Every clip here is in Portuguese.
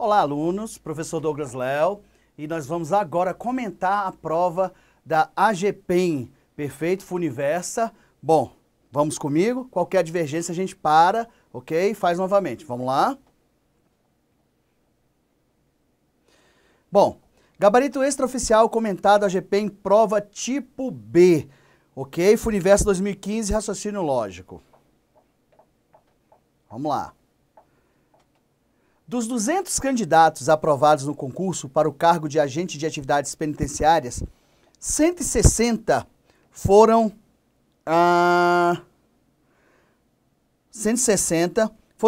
Olá, alunos, professor Douglas Léo, e nós vamos agora comentar a prova da AGPEM, Perfeito Funiversa. Bom, vamos comigo, qualquer divergência a gente para, ok? Faz novamente, vamos lá. Bom, gabarito extraoficial comentado AGPEM prova tipo B, ok? Funiversa 2015, raciocínio lógico. Vamos lá. Dos 200 candidatos aprovados no concurso para o cargo de agente de atividades penitenciárias, 160 foram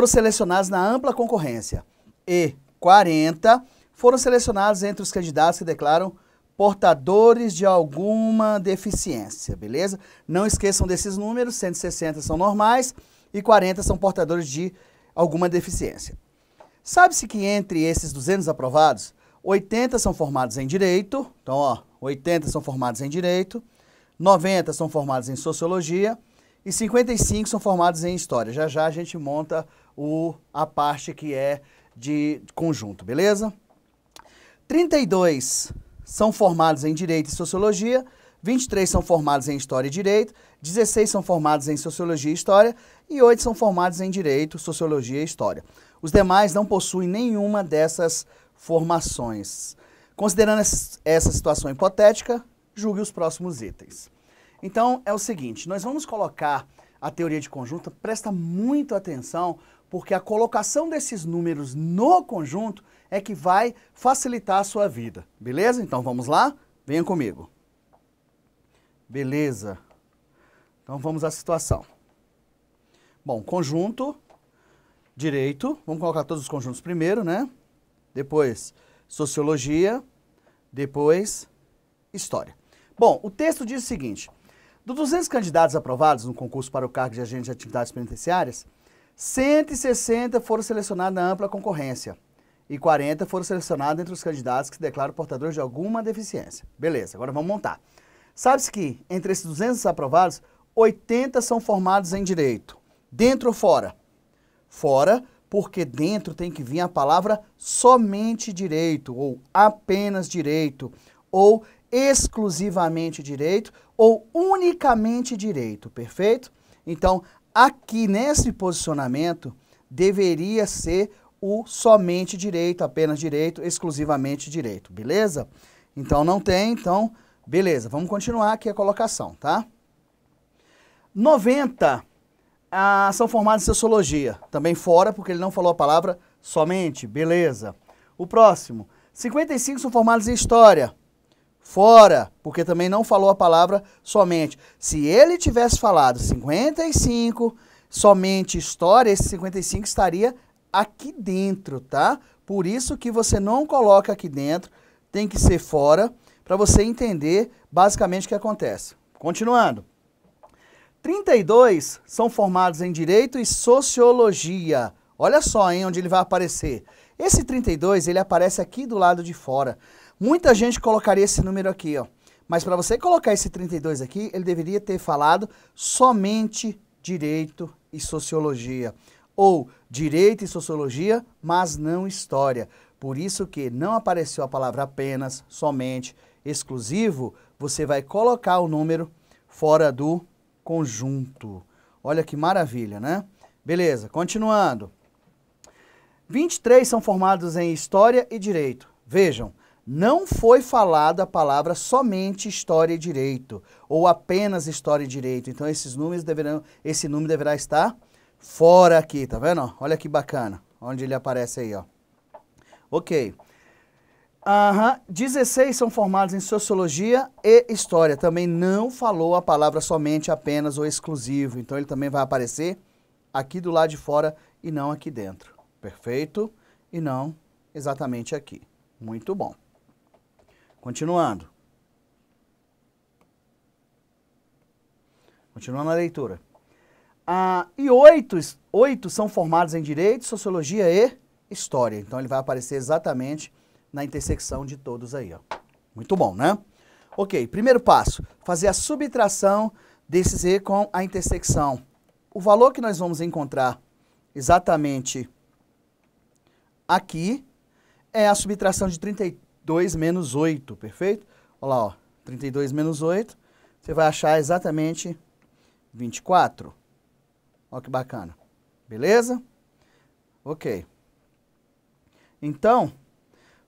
selecionados na ampla concorrência e 40 foram selecionados entre os candidatos que declaram portadores de alguma deficiência, beleza? Não esqueçam desses números, 160 são normais e 40 são portadores de alguma deficiência. Sabe-se que entre esses 200 aprovados, 80 são formados em Direito, então, ó, 80 são formados em Direito, 90 são formados em Sociologia e 55 são formados em História. Já já a gente monta a parte que é de conjunto, beleza? 32 são formados em Direito e Sociologia, 23 são formados em História e Direito, 16 são formados em Sociologia e História e 8 são formados em Direito, Sociologia e História. Os demais não possuem nenhuma dessas formações. Considerando essa situação hipotética, julgue os próximos itens. Então, é o seguinte, nós vamos colocar a teoria de conjunto, presta muito atenção, porque a colocação desses números no conjunto é que vai facilitar a sua vida, beleza? Então, vamos lá? Venha comigo. Beleza. Então, vamos à situação. Bom, conjunto... Direito, vamos colocar todos os conjuntos primeiro, né? Depois, Sociologia, depois, História. Bom, o texto diz o seguinte, dos 200 candidatos aprovados no concurso para o cargo de agente de atividades penitenciárias, 160 foram selecionados na ampla concorrência e 40 foram selecionados entre os candidatos que se declaram portadores de alguma deficiência. Beleza, agora vamos montar. Sabe-se que entre esses 200 aprovados, 80 são formados em Direito. Dentro ou fora? Fora, porque dentro tem que vir a palavra somente direito, ou apenas direito, ou exclusivamente direito, ou unicamente direito, perfeito? Então, aqui nesse posicionamento, deveria ser o somente direito, apenas direito, exclusivamente direito, beleza? Então, não tem, então, beleza. Vamos continuar aqui a colocação, tá? 90... são formados em Sociologia, também fora, porque ele não falou a palavra somente, beleza. O próximo, 55 são formados em História, fora, porque também não falou a palavra somente. Se ele tivesse falado 55, somente História, esse 55 estaria aqui dentro, tá? Por isso que você não coloca aqui dentro, tem que ser fora, para você entender basicamente o que acontece. Continuando. 32 são formados em Direito e Sociologia. Olha só, hein, onde ele vai aparecer. Esse 32, ele aparece aqui do lado de fora. Muita gente colocaria esse número aqui, ó. Mas para você colocar esse 32 aqui, ele deveria ter falado somente Direito e Sociologia. Ou Direito e Sociologia, mas não História. Por isso que não apareceu a palavra apenas, somente, exclusivo, você vai colocar o número fora do conjunto. Olha que maravilha, né? Beleza, continuando. 23 são formados em História e Direito. Vejam, não foi falada a palavra somente História e Direito, ou apenas História e Direito. Então, esse número deverá estar fora aqui, tá vendo? Olha que bacana, onde ele aparece aí, ó. Ok. 16 são formados em Sociologia e História. Também não falou a palavra somente, apenas ou exclusivo. Então, ele também vai aparecer aqui do lado de fora e não aqui dentro. Perfeito? E não exatamente aqui. Muito bom. Continuando. Continuando a leitura. E 8 são formados em Direito, Sociologia e História. Então, ele vai aparecer exatamente na intersecção de todos aí, ó. Muito bom, né? Ok, primeiro passo, fazer a subtração desses E com a intersecção. O valor que nós vamos encontrar exatamente aqui é a subtração de 32 menos 8, perfeito? Olha lá, ó, 32 menos 8, você vai achar exatamente 24. Olha que bacana. Beleza? Ok. Então,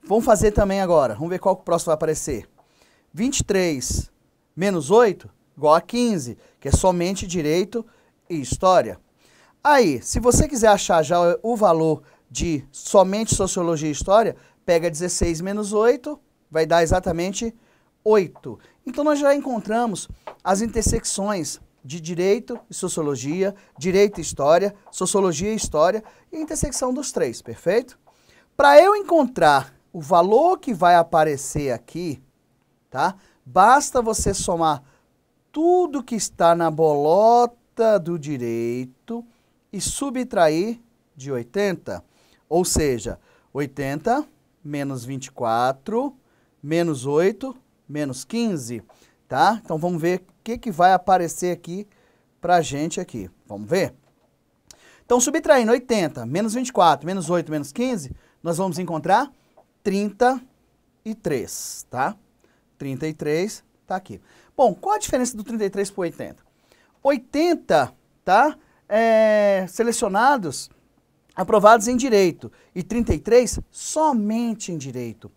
vamos fazer também agora. Vamos ver qual que o próximo vai aparecer. 23 menos 8 igual a 15, que é somente direito e história. Aí, se você quiser achar já o valor de somente sociologia e história, pega 16 menos 8, vai dar exatamente 8. Então, nós já encontramos as intersecções de direito e sociologia, direito e história, sociologia e história, e a intersecção dos três, perfeito? Para eu encontrar o valor que vai aparecer aqui, tá? Basta você somar tudo que está na bolota do direito e subtrair de 80. Ou seja, 80 menos 24, menos 8, menos 15, tá? Então, vamos ver o que vai aparecer aqui pra gente aqui. Vamos ver? Então, subtraindo 80, menos 24, menos 8, menos 15, nós vamos encontrar 33, tá? 33 tá aqui. Bom, qual a diferença do 33 para o 80? 80, tá? Selecionados, aprovados em direito. E 33, somente em direito.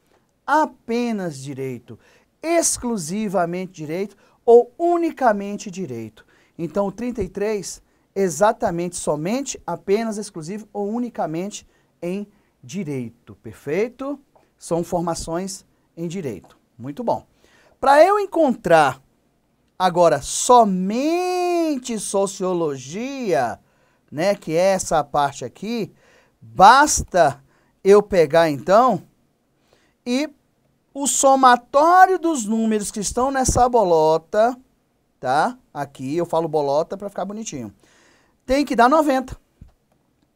Apenas direito. Exclusivamente direito ou unicamente direito. Então, o 33, exatamente, somente, apenas, exclusivo ou unicamente em direito. Perfeito? São formações em direito. Muito bom. Para eu encontrar agora somente sociologia, né, que é essa parte aqui, basta eu pegar então e o somatório dos números que estão nessa bolota, tá? Aqui eu falo bolota para ficar bonitinho. Tem que dar 90.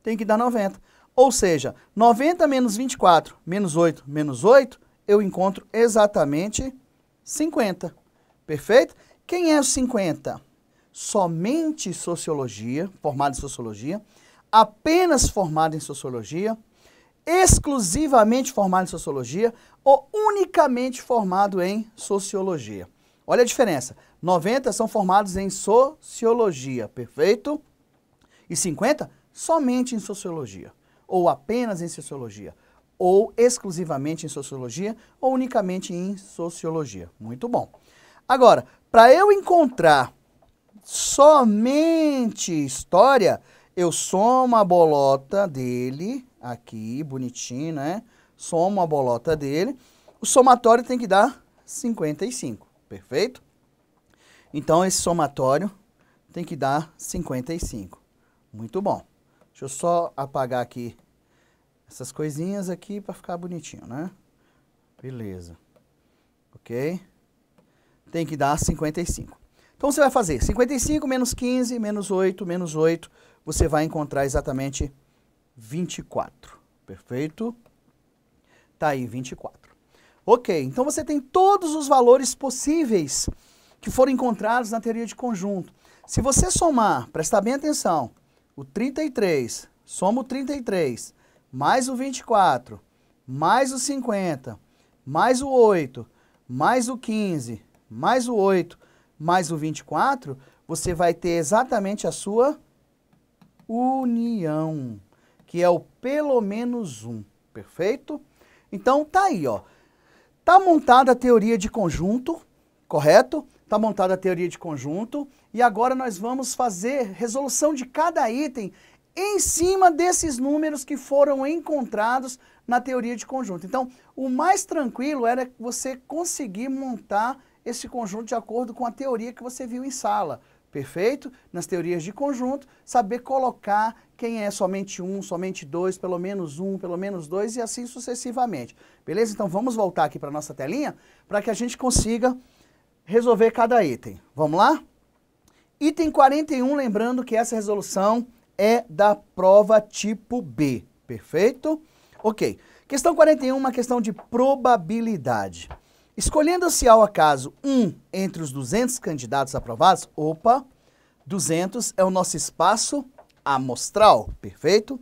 Tem que dar 90. Ou seja, 90 menos 24 menos 8 menos 8, eu encontro exatamente 50. Perfeito? Quem é o 50? Somente sociologia, formado em sociologia, apenas formado em sociologia, exclusivamente formado em sociologia ou unicamente formado em sociologia. Olha a diferença. 90 são formados em sociologia, perfeito? E 50 somente em sociologia, ou apenas em sociologia, ou exclusivamente em sociologia, ou unicamente em sociologia. Muito bom. Agora, para eu encontrar somente história, eu somo a bolota dele, aqui, bonitinho, né? Somo a bolota dele. O somatório tem que dar 55, perfeito? Então, esse somatório tem que dar 55. Muito bom. Deixa eu só apagar aqui essas coisinhas aqui para ficar bonitinho, né? Beleza. Ok? Tem que dar 55. Então, você vai fazer 55 menos 15, menos 8, você vai encontrar exatamente 24. Perfeito? Tá aí, 24. Ok, então você tem todos os valores possíveis que foram encontrados na teoria de conjunto. Se você somar, prestar bem atenção, o 33, soma o 33, mais o 24, mais o 50, mais o 8, mais o 15, mais o 8, mais o 24, você vai ter exatamente a sua união, que é o pelo menos 1, perfeito? Então, tá aí, ó. Tá montada a teoria de conjunto, correto? Tá montada a teoria de conjunto, e agora nós vamos fazer resolução de cada item em cima desses números que foram encontrados na teoria de conjunto. Então, o mais tranquilo era você conseguir montar esse conjunto de acordo com a teoria que você viu em sala, perfeito? Nas teorias de conjunto, saber colocar quem é somente um, somente dois, pelo menos um, pelo menos dois e assim sucessivamente. Beleza? Então, vamos voltar aqui para a nossa telinha para que a gente consiga resolver cada item. Vamos lá? Item 41, lembrando que essa resolução é da prova tipo B, perfeito? Ok. Questão 41, uma questão de probabilidade. Escolhendo-se ao acaso um entre os 200 candidatos aprovados, 200 é o nosso espaço amostral, perfeito?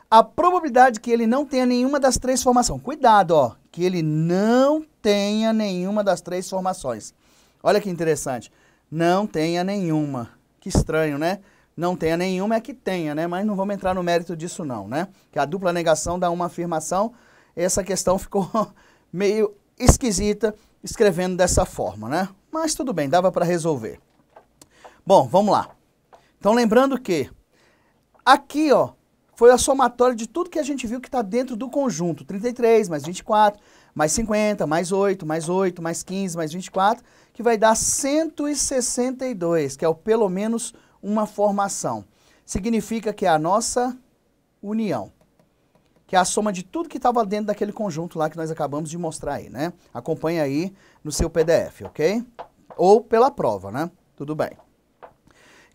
a probabilidade que ele não tenha nenhuma das três formações. Cuidado, ó, que ele não tenha nenhuma das três formações. Olha que interessante. Não tenha nenhuma. Que estranho, né? Não tenha nenhuma é que tenha, né? Mas não vamos entrar no mérito disso não, né? Que a dupla negação dá uma afirmação. Essa questão ficou meio esquisita escrevendo dessa forma, né? Mas tudo bem, dava para resolver. Bom, vamos lá. Então lembrando que aqui, ó, foi a somatória de tudo que a gente viu que está dentro do conjunto. 33 mais 24, mais 50, mais 8, mais 8, mais 15, mais 24, que vai dar 162, que é o pelo menos uma formação. Significa que é a nossa união, que é a soma de tudo que estava dentro daquele conjunto lá que nós acabamos de mostrar aí, né? Acompanha aí no seu PDF, ok? Ou pela prova, né? Tudo bem.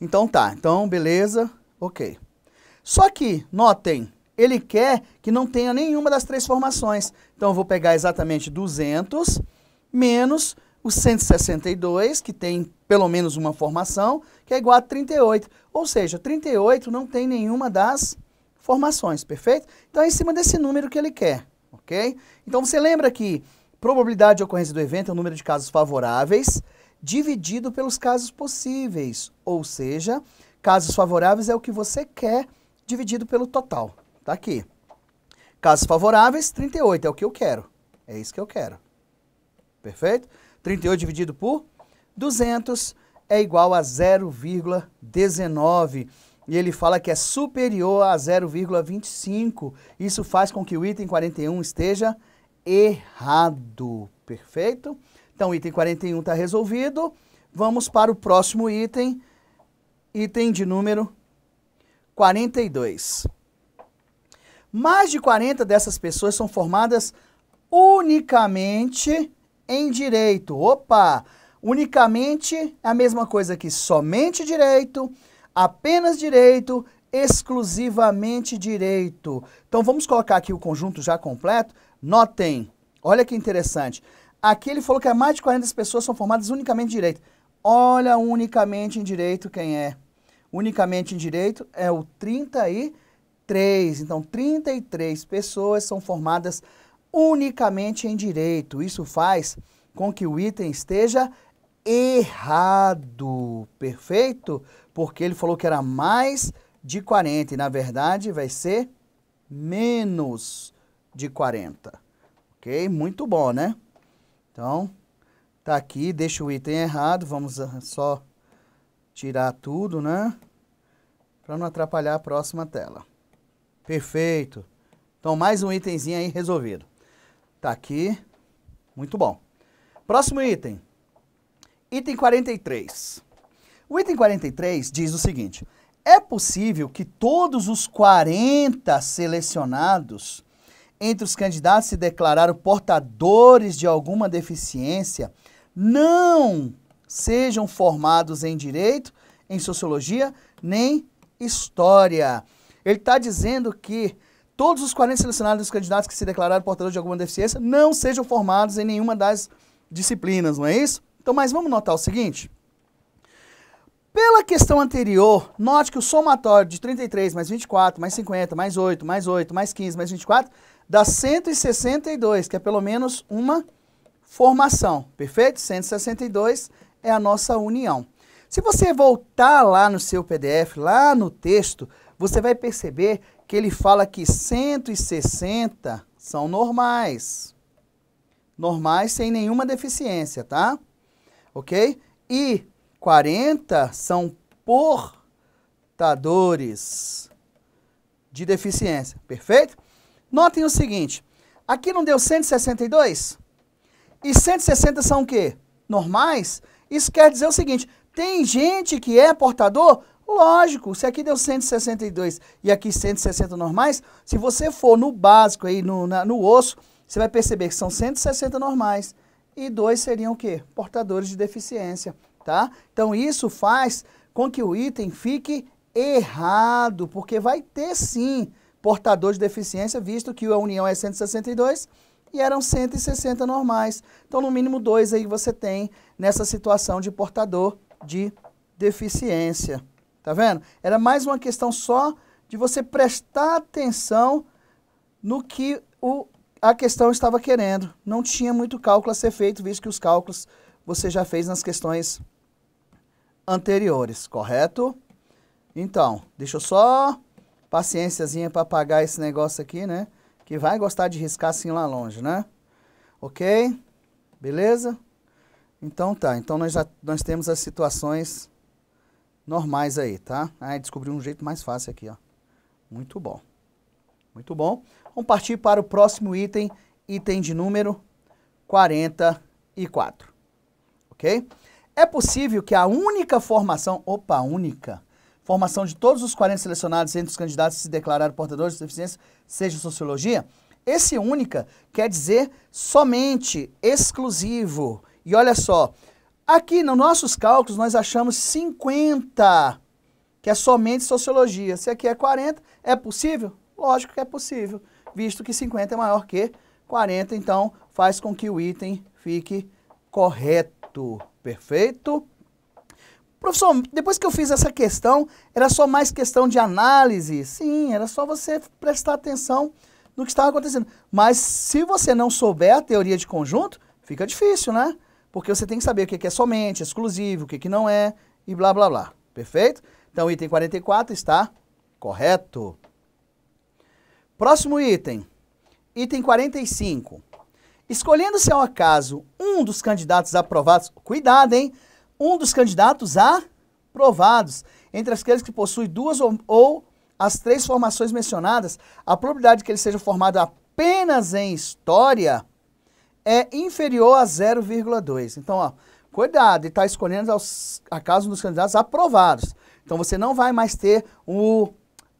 Então tá, então beleza, ok. Só que, notem, ele quer que não tenha nenhuma das três formações. Então eu vou pegar exatamente 200 menos o 162, que tem pelo menos uma formação, que é igual a 38. Ou seja, 38 não tem nenhuma das formações, perfeito? Então é em cima desse número que ele quer, ok? Então você lembra que probabilidade de ocorrência do evento é o número de casos favoráveis dividido pelos casos possíveis. Ou seja, casos favoráveis é o que você quer dividido pelo total. Tá aqui. Casos favoráveis, 38 é o que eu quero. É isso que eu quero. Perfeito? 38 dividido por 200 é igual a 0,19. E ele fala que é superior a 0,25. Isso faz com que o item 41 esteja errado. Perfeito? Então, o item 41 está resolvido. Vamos para o próximo item. Item de número 42. Mais de 40 dessas pessoas são formadas unicamente em direito. Opa! Unicamente é a mesma coisa que somente direito, apenas direito, exclusivamente direito. Então vamos colocar aqui o conjunto já completo. Notem, olha que interessante. Aqui ele falou que mais de 40 pessoas são formadas unicamente em direito. Olha unicamente em direito quem é. Unicamente em direito é o 33. Então 33 pessoas são formadas unicamente em direito. Isso faz com que o item esteja errado, perfeito? Porque ele falou que era mais de 40 e na verdade vai ser menos de 40. Ok? Muito bom, né? Então, tá aqui, deixa o item errado, vamos só tirar tudo, né? Para não atrapalhar a próxima tela. Perfeito. Então, mais um itemzinho aí resolvido. Tá aqui. Muito bom. Próximo item. Item 43. O item 43 diz o seguinte: é possível que todos os 40 selecionados entre os candidatos se declararam portadores de alguma deficiência não sejam formados em direito, em sociologia, nem história. Ele está dizendo que todos os 40 selecionados dos candidatos que se declararam portadores de alguma deficiência não sejam formados em nenhuma das disciplinas, não é isso? Então, mas vamos notar o seguinte. Pela questão anterior, note que o somatório de 33 mais 24, mais 50, mais 8, mais 8, mais 15, mais 24, dá 162, que é pelo menos uma formação, perfeito? 162 é a nossa união. Se você voltar lá no seu PDF, lá no texto, você vai perceber que ele fala que 160 são normais. Normais sem nenhuma deficiência, tá? Ok? E 40 são portadores de deficiência, perfeito? Notem o seguinte, aqui não deu 162? E 160 são o quê? Normais? Isso quer dizer o seguinte, tem gente que é portador? Lógico, se aqui deu 162 e aqui 160 normais, se você for no básico aí, no osso, você vai perceber que são 160 normais e 2 seriam o quê? Portadores de deficiência, tá? Então isso faz com que o item fique errado, porque vai ter sim portador de deficiência, visto que a união é 162 e eram 160 normais. Então no mínimo 2 aí você tem nessa situação de portador de deficiência. Tá vendo? Era mais uma questão só de você prestar atenção no que a questão estava querendo. Não tinha muito cálculo a ser feito, visto que os cálculos você já fez nas questões anteriores, correto? Então, deixa eu só paciênciazinha para apagar esse negócio aqui, né? Que vai gostar de riscar assim lá longe, né? Ok? Beleza? Então tá, então nós temos as situações normais aí, tá? Ah, descobri um jeito mais fácil aqui, ó. Muito bom. Muito bom. Vamos partir para o próximo item, item de número 44. Ok? É possível que a única formação, formação de todos os 40 selecionados entre os candidatos que se declararam portadores de deficiência seja sociologia? Esse única quer dizer somente, exclusivo. E olha só, aqui nos nossos cálculos nós achamos 50, que é somente sociologia. Se aqui é 40, é possível? Lógico que é possível, visto que 50 é maior que 40, então faz com que o item fique correto. Perfeito? Professor, depois que eu fiz essa questão, era só mais questão de análise? Sim, era só você prestar atenção no que estava acontecendo. Mas se você não souber a teoria de conjunto, fica difícil, né? Porque você tem que saber o que é somente, exclusivo, o que não é, e blá, blá, blá. Perfeito? Então, o item 44 está correto. Próximo item. Item 45. Escolhendo-se ao acaso um dos candidatos aprovados, cuidado, hein? Um dos candidatos aprovados, entre aqueles que possuem duas ou as três formações mencionadas, a probabilidade de que ele seja formado apenas em história é inferior a 0,2. Então, ó, cuidado, ele está escolhendo acaso um dos candidatos aprovados. Então, você não vai mais ter o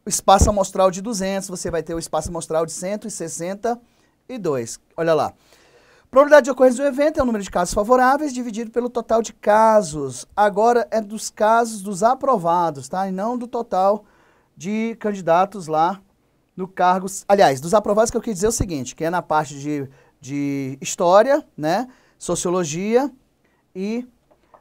espaço amostral de 200, você vai ter o espaço amostral de 162. Olha lá. Probabilidade de ocorrência do evento é o número de casos favoráveis dividido pelo total de casos. Agora é dos casos dos aprovados, tá? E não do total de candidatos lá no cargo. Aliás, dos aprovados que eu quis dizer o seguinte, que é na parte de história, né? Sociologia e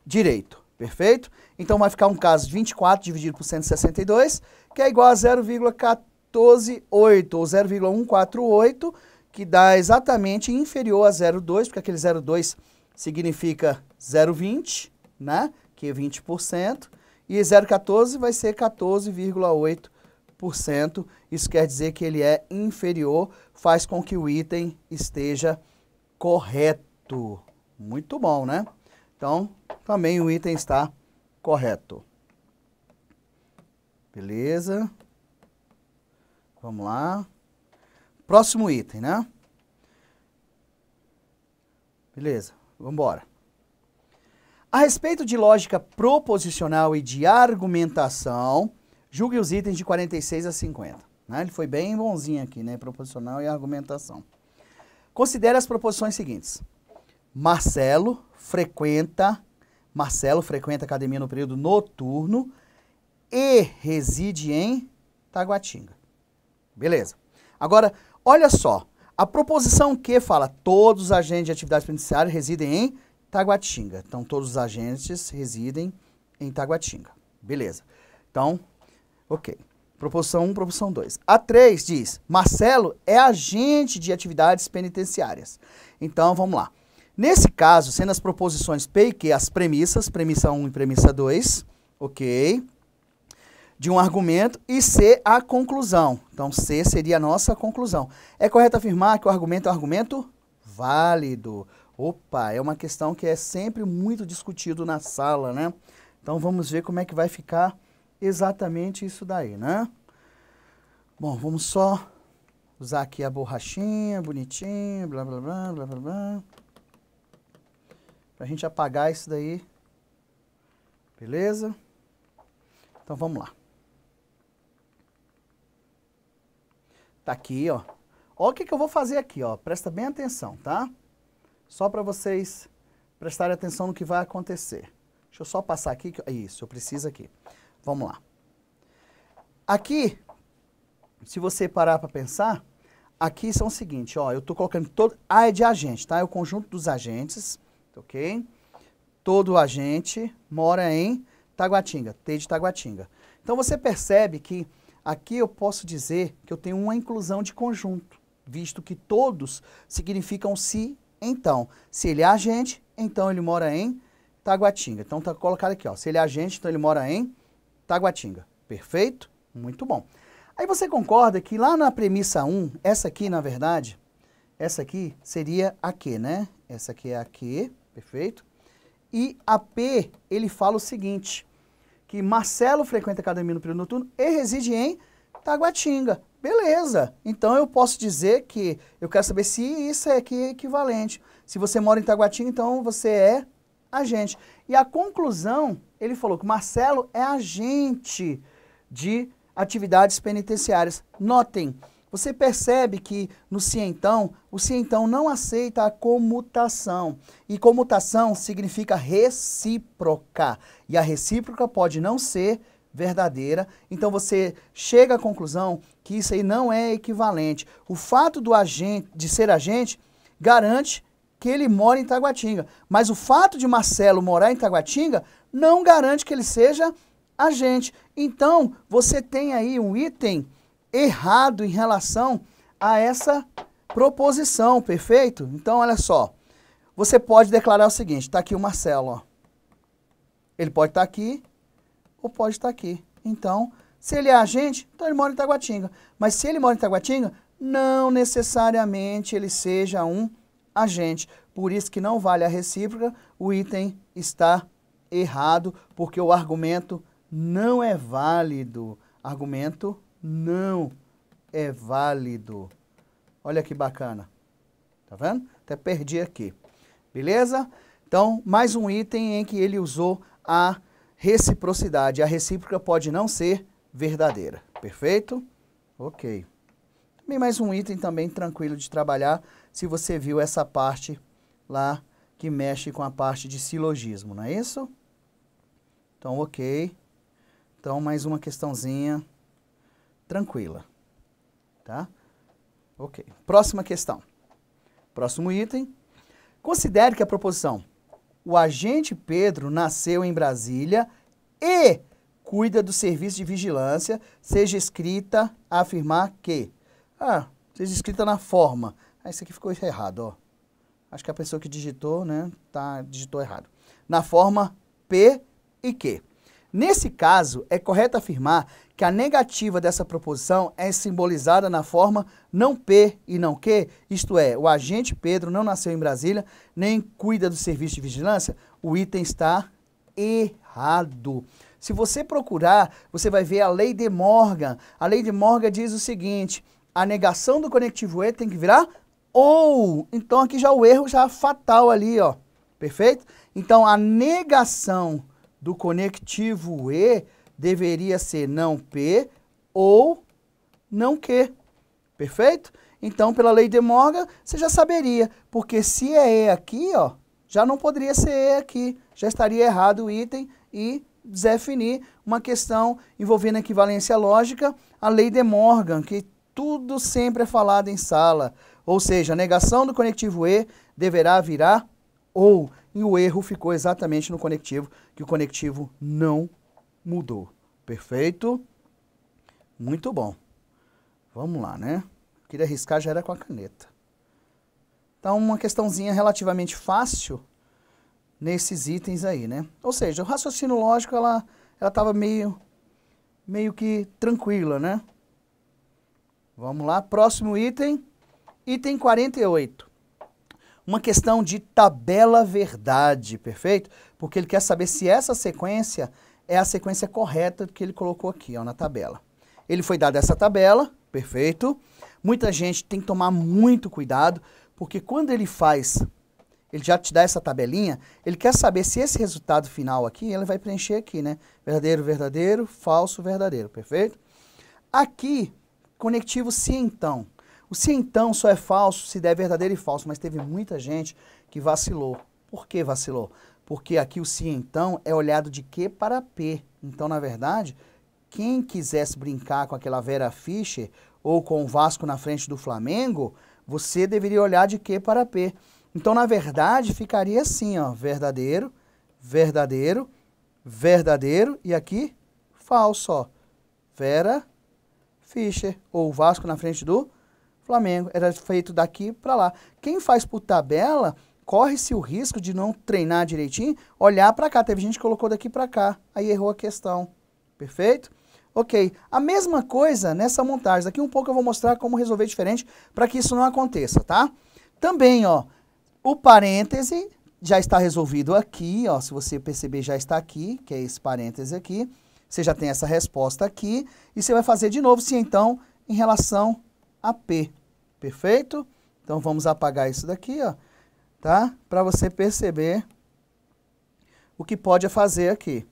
direito. Perfeito? Então vai ficar um caso de 24 dividido por 162, que é igual a 0,148 ou 0,148, que dá exatamente inferior a 0,2, porque aquele 0,2 significa 0,20, né? Que é 20%, e 0,14 vai ser 14,8%. Isso quer dizer que ele é inferior, faz com que o item esteja correto. Muito bom, né? Então, também o item está correto. Beleza? Vamos lá. Próximo item, né? Beleza, vamos embora. A respeito de lógica proposicional e de argumentação, julgue os itens de 46 a 50. Né? Ele foi bem bonzinho aqui, né? Proposicional e argumentação. Considere as proposições seguintes. Marcelo frequenta academia no período noturno e reside em Taguatinga. Beleza. Agora, olha só, a proposição Q fala todos os agentes de atividade penitenciária residem em Taguatinga. Então, todos os agentes residem em Taguatinga. Beleza. Então, ok. Proposição 1, proposição 2. A 3 diz, Marcelo é agente de atividades penitenciárias. Então, vamos lá. Nesse caso, sendo as proposições P e Q as premissas, premissa 1 e premissa 2, ok, de um argumento, e C a conclusão. Então, C seria a nossa conclusão. É correto afirmar que o argumento é um argumento válido. Opa, é uma questão que é sempre muito discutido na sala, né? Então, vamos ver como é que vai ficar exatamente isso daí, né? Bom, vamos só usar aqui a borrachinha, bonitinha, blá, blá, blá, blá, blá, blá. Pra gente apagar isso daí. Beleza? Então, vamos lá. Tá aqui, ó. Olha o que eu vou fazer aqui, ó. Presta bem atenção, tá? Só para vocês prestarem atenção no que vai acontecer. Deixa eu só passar aqui. Isso, eu preciso aqui. Vamos lá. Aqui, se você parar para pensar, aqui são o seguinte, ó. Eu tô colocando todo... A é de agente, tá? É o conjunto dos agentes, ok? Todo agente mora em Taguatinga, T de Taguatinga. Então, você percebe que aqui eu posso dizer que eu tenho uma inclusão de conjunto, visto que todos significam se, então. Se ele é agente, então ele mora em Taguatinga. Então tá colocado aqui, ó. Se ele é agente, então ele mora em Taguatinga. Perfeito? Muito bom. Aí você concorda que lá na premissa 1, essa aqui, na verdade, essa aqui seria a Q, né? Essa aqui é a Q, perfeito? E a P, ele fala o seguinte, que Marcelo frequenta a academia no período noturno e reside em Taguatinga. Beleza. Então eu posso dizer que eu quero saber se isso é aqui equivalente. Se você mora em Taguatinga, então você é agente. E a conclusão, ele falou que Marcelo é agente de atividades penitenciárias. Notem, você percebe que no se então, o se então não aceita a comutação. E comutação significa recíproca. E a recíproca pode não ser verdadeira. Então você chega à conclusão que isso aí não é equivalente. O fato do agente, de ser agente garante que ele mora em Taguatinga. Mas o fato de Marcelo morar em Taguatinga não garante que ele seja agente. Então você tem aí um item errado em relação a essa proposição, perfeito? Então, olha só, você pode declarar o seguinte, está aqui o Marcelo, ó. Ele pode estar aqui ou pode estar aqui. Então, se ele é agente, então ele mora em Taguatinga. Mas se ele mora em Taguatinga, não necessariamente ele seja um agente. Por isso que não vale a recíproca, o item está errado, porque o argumento não é válido. Argumento não é válido. Olha que bacana. Tá vendo? Até perdi aqui. Beleza? Então, mais um item em que ele usou a reciprocidade. A recíproca pode não ser verdadeira. Perfeito? Ok. Também mais um item também tranquilo de trabalhar, se você viu essa parte lá que mexe com a parte de silogismo, não é isso? Então, ok. Então, mais uma questãozinha tranquila, tá? Ok. Próxima questão. Próximo item. Considere que a proposição o agente Pedro nasceu em Brasília e cuida do serviço de vigilância seja escrita a afirmar que... seja escrita na forma. Isso aqui ficou errado, ó. Acho que a pessoa que digitou, né, digitou errado. Na forma P e Q. Nesse caso, é correto afirmar que a negativa dessa proposição é simbolizada na forma não P e não Q, isto é, o agente Pedro não nasceu em Brasília, nem cuida do serviço de vigilância, o item está errado. Se você procurar, você vai ver a lei de Morgan. A lei de Morgan diz o seguinte, a negação do conectivo E tem que virar ou. Então aqui já o erro já é fatal ali, ó. Perfeito? Então a negação do conectivo E deveria ser não P ou não Q. Perfeito? Então, pela lei de Morgan, você já saberia, porque se é E aqui, ó, já não poderia ser E aqui. Já estaria errado o item e definir uma questão envolvendo equivalência lógica, a lei de Morgan, que tudo sempre é falado em sala. Ou seja, a negação do conectivo E deverá virar ou. E o erro ficou exatamente no conectivo, que o conectivo não mudou. Perfeito? Muito bom. Vamos lá, né? Queria arriscar, já era com a caneta. Então, uma questãozinha relativamente fácil nesses itens aí, né? Ou seja, o raciocínio lógico, ela estava meio que tranquila, né? Vamos lá, próximo item. Item 48. Uma questão de tabela verdade, perfeito? Porque ele quer saber se essa sequência é a sequência correta que ele colocou aqui, ó, na tabela. Ele foi dado essa tabela, perfeito? Muita gente tem que tomar muito cuidado, porque quando ele já te dá essa tabelinha, ele quer saber se esse resultado final aqui, ele vai preencher aqui, né? Verdadeiro, verdadeiro, falso, verdadeiro, perfeito? Aqui, conectivo se então. O se então só é falso se der verdadeiro e falso, mas teve muita gente que vacilou. Por que vacilou? Porque aqui o se então é olhado de Q para P. Então, na verdade, quem quisesse brincar com aquela Vera Fischer ou com o Vasco na frente do Flamengo, você deveria olhar de Q para P. Então, na verdade, ficaria assim, ó, verdadeiro, verdadeiro, verdadeiro e aqui falso, ó, Vera Fischer, ou Vasco na frente do Flamengo. Era feito daqui para lá. Quem faz por tabela, corre-se o risco de não treinar direitinho, olhar para cá. Teve gente que colocou daqui para cá, aí errou a questão. Perfeito? Ok. A mesma coisa nessa montagem. Daqui um pouco eu vou mostrar como resolver diferente para que isso não aconteça, tá? Também, ó, o parêntese já está resolvido aqui, ó. Se você perceber, já está aqui, que é esse parêntese aqui. Você já tem essa resposta aqui. E você vai fazer de novo, se então, em relação a P. Perfeito? Então, vamos apagar isso daqui, ó, tá? Para você perceber o que pode fazer aqui.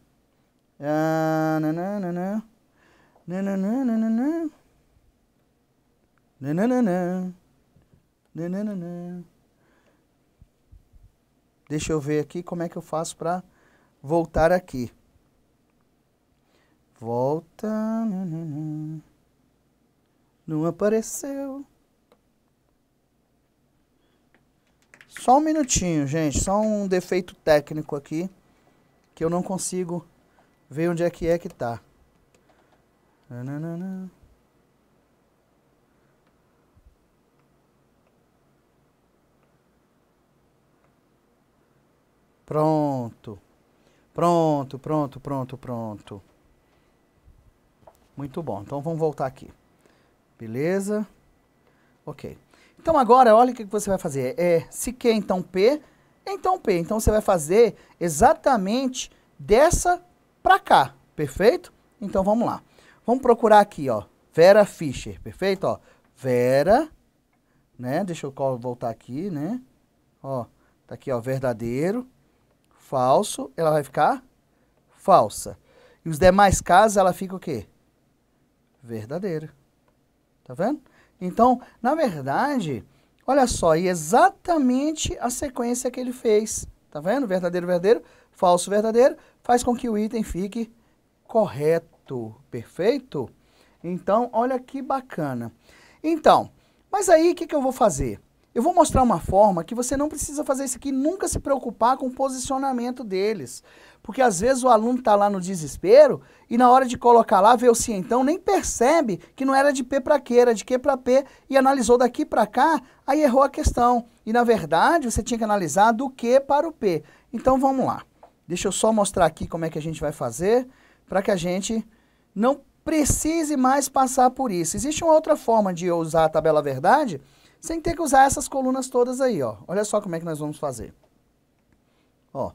Deixa eu ver aqui como é que eu faço para voltar aqui. Volta. Não apareceu. Só um minutinho, gente. Só um defeito técnico aqui. Que eu não consigo ver onde é que tá. Pronto. Pronto. Muito bom. Então vamos voltar aqui. Beleza? Ok. Então agora, olha o que você vai fazer. Se Q, então P, então P. Então você vai fazer exatamente dessa pra cá. Perfeito? Então vamos lá. Vamos procurar aqui, ó. Vera Fischer. Perfeito? Ó. Vera, né? Deixa eu voltar aqui, né? Ó, tá aqui, ó, verdadeiro, falso, ela vai ficar falsa. E os demais casos, ela fica o quê? Verdadeira. Tá vendo? Então, na verdade, olha só, e exatamente a sequência que ele fez. Tá vendo? Verdadeiro, verdadeiro, falso, verdadeiro, faz com que o item fique correto. Perfeito? Então, olha que bacana. Então, mas aí o que eu vou fazer? Eu vou mostrar uma forma que você não precisa fazer isso aqui, nunca se preocupar com o posicionamento deles. Porque às vezes o aluno está lá no desespero e na hora de colocar lá, vê o sim, então nem percebe que não era de P para Q, era de Q para P e analisou daqui para cá, aí errou a questão. E na verdade você tinha que analisar do Q para o P. Então vamos lá. Deixa eu só mostrar aqui como é que a gente vai fazer para que a gente não precise mais passar por isso. Existe uma outra forma de usar a tabela verdade sem ter que usar essas colunas todas aí, ó. Olha só como é que nós vamos fazer. Ó,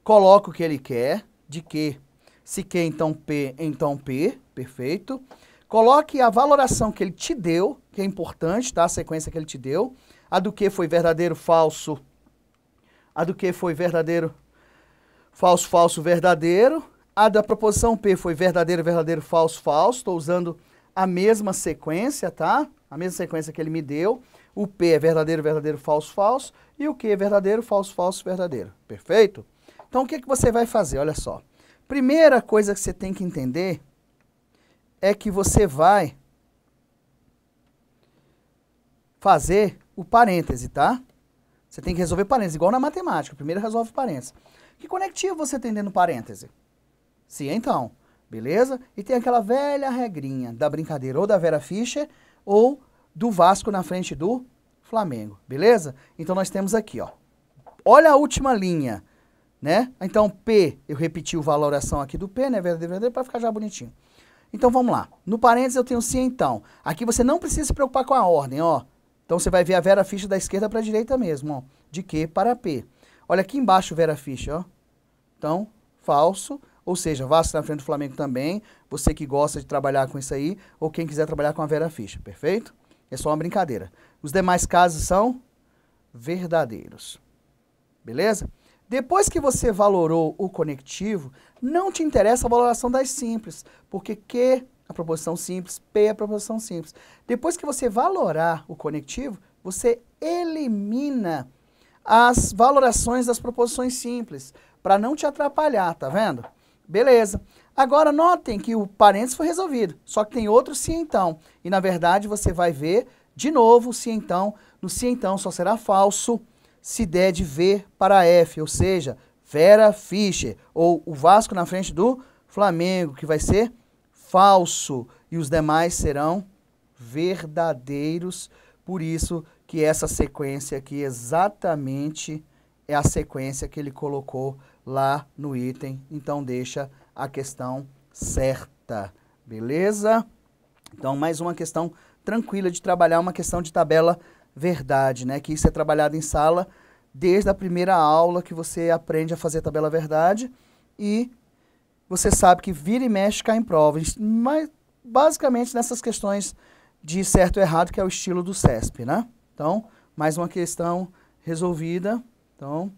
coloca o que ele quer, de Q, se Q, então P, perfeito. Coloque a valoração que ele te deu, que é importante, tá? A sequência que ele te deu. A do Q foi verdadeiro, falso. A do Q foi verdadeiro, falso, falso, verdadeiro. A da proposição P foi verdadeiro, verdadeiro, falso, falso. Estou usando a mesma sequência, tá? A mesma sequência que ele me deu. O P é verdadeiro, verdadeiro, falso, falso. E o Q é verdadeiro, falso, falso, verdadeiro. Perfeito? Então, o que você vai fazer? Olha só. Primeira coisa que você tem que entender é que você vai fazer o parêntese, tá? Você tem que resolver parêntese, igual na matemática. Primeiro resolve parêntese. Que conectivo você tem dentro do parêntese? Sim, então. Beleza? E tem aquela velha regrinha da brincadeira ou da Vera Fischer ou do Vasco na frente do Flamengo. Beleza? Então nós temos aqui, ó. Olha a última linha, né? Então P, eu repeti a valoração aqui do P, né? Verdadeiro, verdadeiro, para ficar já bonitinho. Então vamos lá. No parênteses eu tenho sim, então. Aqui você não precisa se preocupar com a ordem, ó. Então você vai ver a Vera Fischer da esquerda para a direita mesmo, ó. De Q para P. Olha aqui embaixo Vera Fischer, ó. Então, falso. Ou seja, Vasco na frente do Flamengo também. Você que gosta de trabalhar com isso aí, ou quem quiser trabalhar com a Vera Fischer, perfeito? É só uma brincadeira. Os demais casos são verdadeiros. Beleza? Depois que você valorou o conectivo, não te interessa a valoração das simples, porque Q é a proposição simples, P é a proposição simples. Depois que você valorar o conectivo, você elimina as valorações das proposições simples, para não te atrapalhar, tá vendo? Beleza. Agora, notem que o parênteses foi resolvido, só que tem outro se então. E, na verdade, você vai ver, de novo, se então. No se então só será falso se der de V para F, ou seja, Vera Fischer, ou o Vasco na frente do Flamengo, que vai ser falso. e os demais serão verdadeiros. Por isso que essa sequência aqui exatamente é a sequência que ele colocou lá no item. Então, deixa a questão certa, beleza? Então, mais uma questão tranquila de trabalhar, uma questão de tabela verdade, né? Que isso é trabalhado em sala desde a primeira aula que você aprende a fazer tabela verdade e você sabe que vira e mexe cai em prova. Mas, basicamente, nessas questões de certo e errado, que é o estilo do CESP, né? Então, mais uma questão resolvida. Então,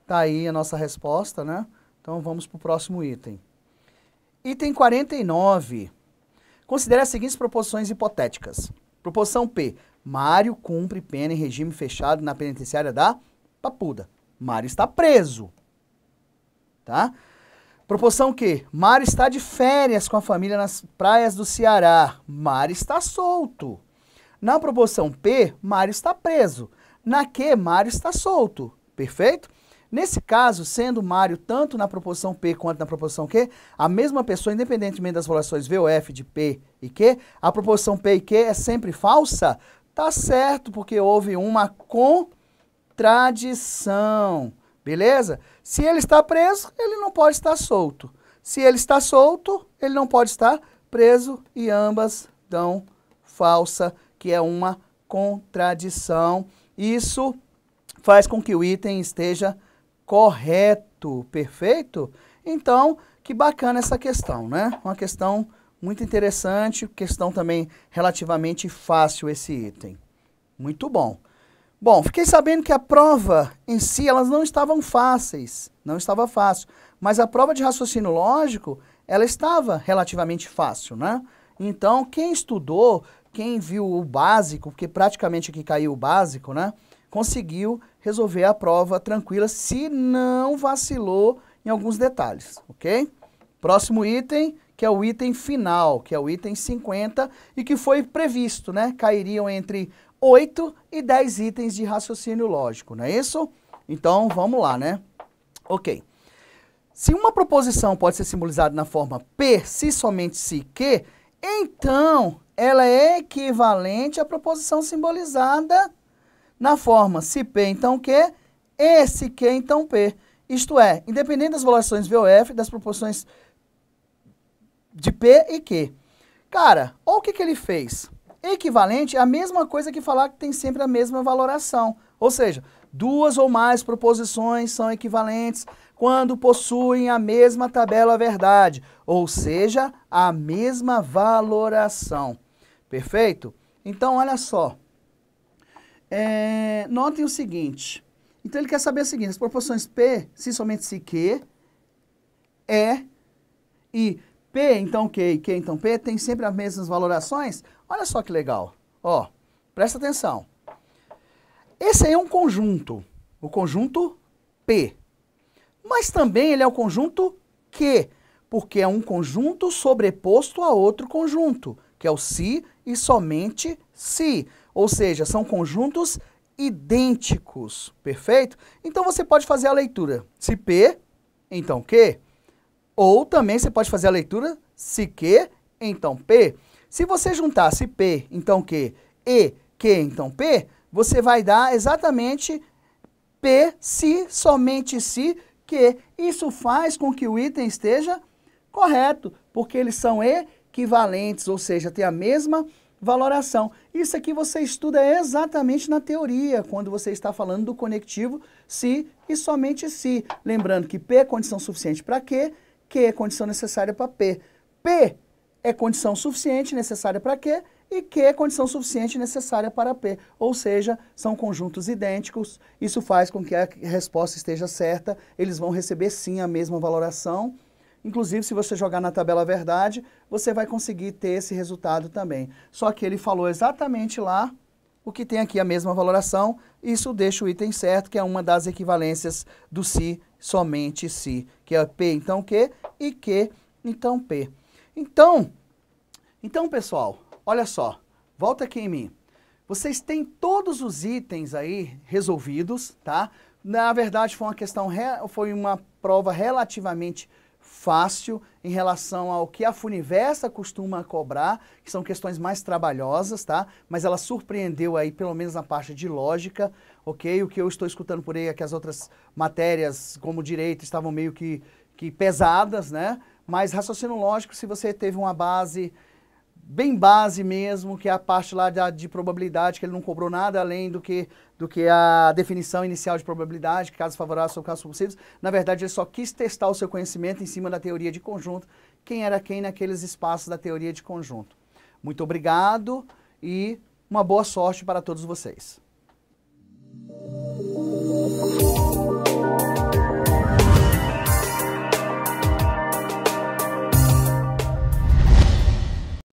tá aí a nossa resposta, né? Então, vamos para o próximo item. Item 49. Considere as seguintes proposições hipotéticas. Proposição P. Mário cumpre pena em regime fechado na penitenciária da Papuda. Mário está preso. Tá? Proposição Q. Mário está de férias com a família nas praias do Ceará. Mário está solto. Na proposição P, Mário está preso. Na Q, Mário está solto. Perfeito? Nesse caso, sendo Mário tanto na proposição P quanto na proposição Q, a mesma pessoa, independentemente das relações V ou F de P e Q, a proposição P e Q é sempre falsa? Tá certo, porque houve uma contradição. Beleza? Se ele está preso, ele não pode estar solto. Se ele está solto, ele não pode estar preso e ambas dão falsa, que é uma contradição. Isso faz com que o item esteja correto, perfeito? Então, que bacana essa questão, né? Uma questão muito interessante, questão também relativamente fácil esse item. Muito bom. Bom, fiquei sabendo que a prova em si, elas não estavam fáceis, não estava fácil, mas a prova de raciocínio lógico, ela estava relativamente fácil, né? Então, quem estudou, quem viu o básico, porque praticamente aqui caiu o básico, né? Conseguiu resolver a prova tranquila, se não vacilou em alguns detalhes, ok? Próximo item, que é o item final, que é o item 50, e que foi previsto, né? Cairiam entre 8 e 10 itens de raciocínio lógico, não é isso? Então, vamos lá, né? Ok. Se uma proposição pode ser simbolizada na forma P, se somente se que, então ela é equivalente à proposição simbolizada na forma se P, então que, e se que, então P. Isto é, independente das valorizações V ou F, das proposições de P e Q. Cara, olha o que ele fez. Equivalente é a mesma coisa que falar que tem sempre a mesma valoração. Ou seja, duas ou mais proposições são equivalentes quando possuem a mesma tabela verdade, ou seja, a mesma valoração. Perfeito? Então, olha só. Notem o seguinte. Então, ele quer saber o seguinte. As proposições P, se somente se Q, E e P, então Q e Q, então P, tem sempre as mesmas valorações. Olha só que legal. Ó, presta atenção. Esse aí é um conjunto. O conjunto P. Mas também ele é o conjunto Q, porque é um conjunto sobreposto a outro conjunto, que é o se e somente se. Ou seja, são conjuntos idênticos, perfeito? Então você pode fazer a leitura se P, então Q, ou também você pode fazer a leitura se Q, então P. Se você juntar se P, então Q, e Q, então P, você vai dar exatamente P, se, somente se, Q. Isso faz com que o item esteja correto, porque eles são equivalentes, ou seja, tem a mesma valoração. Isso aqui você estuda exatamente na teoria, quando você está falando do conectivo se e somente se. Lembrando que P é condição suficiente para Q, Q é condição necessária para P. P é condição suficiente necessária para Q e Q é condição suficiente necessária para P. Ou seja, são conjuntos idênticos. Isso faz com que a resposta esteja certa. Eles vão receber sim a mesma valoração. Inclusive, se você jogar na tabela verdade, você vai conseguir ter esse resultado também. Só que ele falou exatamente lá o que tem aqui a mesma valoração. Isso deixa o item certo, que é uma das equivalências do se, somente se, que é P, então Q, e Q, então P. Então, pessoal, olha só, volta aqui em mim. Vocês têm todos os itens aí resolvidos, tá? Na verdade, foi uma prova relativamente fácil em relação ao que a Funiversa costuma cobrar, que são questões mais trabalhosas, tá? Mas ela surpreendeu aí, pelo menos na parte de lógica, ok? O que eu estou escutando por aí é que as outras matérias, como direito, estavam meio que pesadas, né? Mas raciocínio lógico, se você teve uma base, bem base mesmo, que é a parte lá de probabilidade, que ele não cobrou nada além do que a definição inicial de probabilidade, que casos favoráveis ou casos possíveis. Na verdade, ele só quis testar o seu conhecimento em cima da teoria de conjunto, quem era quem naqueles espaços da teoria de conjunto. Muito obrigado e uma boa sorte para todos vocês.